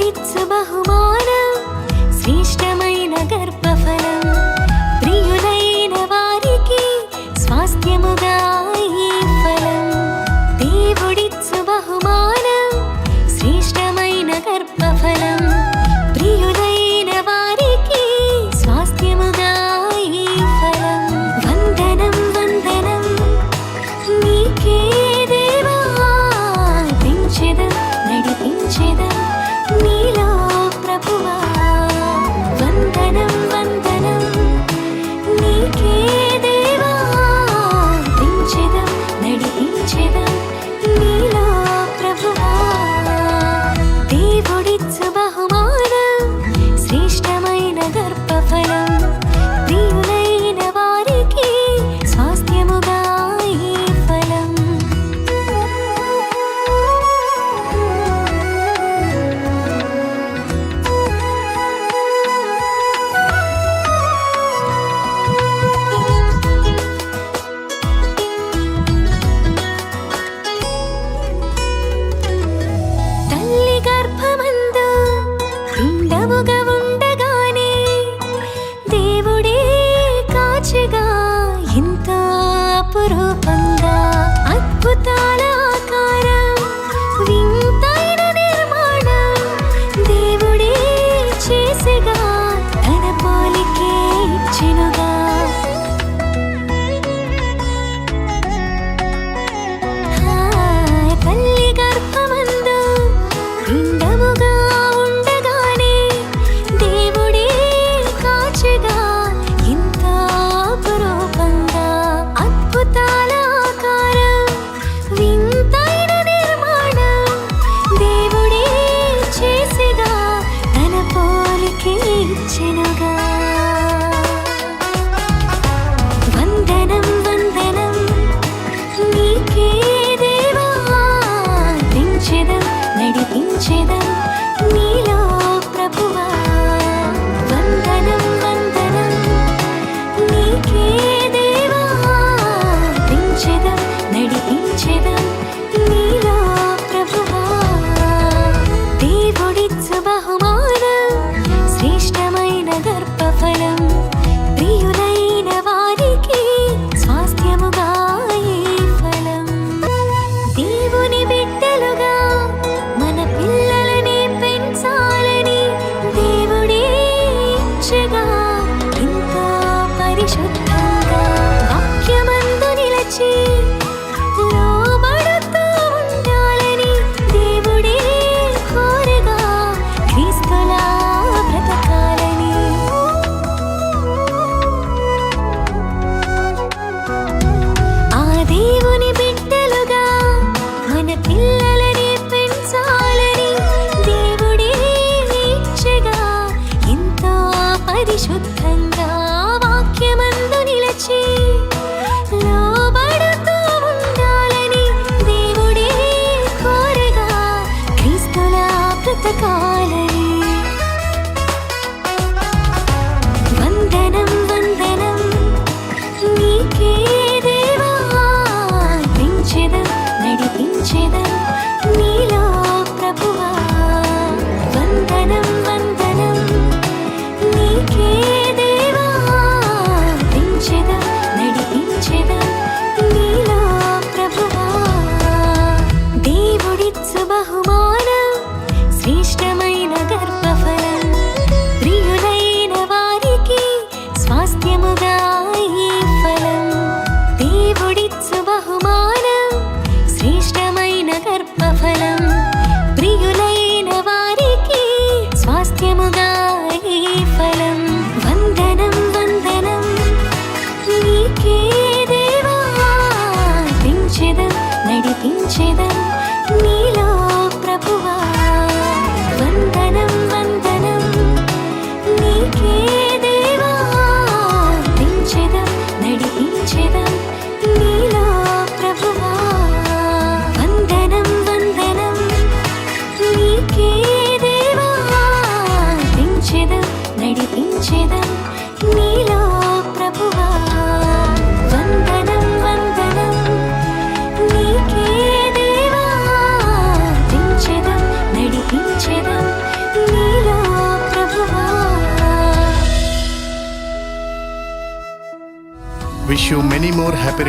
దేవుడిచ్చు బహుమానం శ్రేష్టమైన గర్భఫలం ప్రియులైన వారికి స్వాస్థ్యముగా ఈ ఫలం దేవుడిచ్చు బహుమానం శ్రేష్టమైన గర్భఫలం ప్రియులైన వారికి స్వాస్థ్యముగా ఈ ఫలం వందనం వందనం నీకే దేవా పెంచెదం నడిపించెదం నీలో ప్రభువా వందనం వందనం నీకే దేవా పెంచెదం నడిపించెదం నీలో ప్రభువా దేవుడిచ్చు బహుమానం శ్రేష్టమైన గర్భఫలం ప్రియులైన వారికి స్వాస్థ్యముగా ఈ ఫలం తల్లి గర్భమందు పిండముగా ఉండగానే దేవుడే కాచెగా ఎంతో అపురూపంగా అద్భుతాల ఆకారం వింతైన నిర్మాణం దేవుడే చేసెగా తన పోలికే ఇచ్చెనుగా తల్లి గర్భమందు పిండముగా ఉండగానే దేవుడే కాచెగా ఎంతో అపురూపంగా అద్భుతాల ఆకారం వింతైన నిర్మాణం దేవుడే చేసెగా తన పోలికే ఇచ్చెనుగా వందనం వందనం నీకే దేవా పెంచెదం నడిపించెదం నీలో ప్రభువా వందనం వందనం నీకే దేవా పెంచెదం నడిపించెదం నీలో ప్రభువా దేవుడిచ్చు బహుమానం శ్రేష్టమైన గర్భఫలం ప్రియులైన వారికి స్వాస్థ్యముగా ఈ ఫలం దేవుని బిడ్డలుగా మన పిల్లలని పెంచాలని దేవుడే ఇచ్చెగా ఎంతో పరిశుద్ధంగా వాక్యమందు నిలచి లోబడుతూ ఉండాలని దేవుడే కోరెగా క్రీస్తులా బ్రతకాలని ఆ దేవుని బిడ్డలుగా మన పిల్లలని పెంచాలని దేవుడే ఇచ్చెగా ఎంతో పరిశుద్ధంగా వాక్యమందు నిలచి లోబడుతూ ఉండాలని దేవుడే కోరెగా క్రీస్తులా బ్రతకాలని వందనం వందనం నీకే దేవా పెంచెదం నడిపించెదం నీలో ప్రభువా వందనం వందనం నీకే దేవా పెంచెదం నడిపించెదం నీలో ప్రభువా దేవుడిచ్చు బహుమానం శ్రేష్టమైన గర్భఫలం ప్రియులైన వారికి స్వాస్థ్యముగా ఈ ఫలం దేవుడిచ్చు బహుమానం శ్రేష్టమైన గర్భఫలం ప్రియులైన వారికి స్వాస్థ్యముగా ఈ ఫలం వందనం వందనం నీకే దేవా పెంచెదం నడిపించెదం నీలో ప్రభువా వందనం వందనం నీకే దేవా పెంచెదం నడిపించెదం నీలో ప్రభువా వందనం వందనం నీకే దేవా పెంచెదం నడిపించెదం నీలో ప్రభువా వందనం వందనం నీకే దేవా Wish you many more happy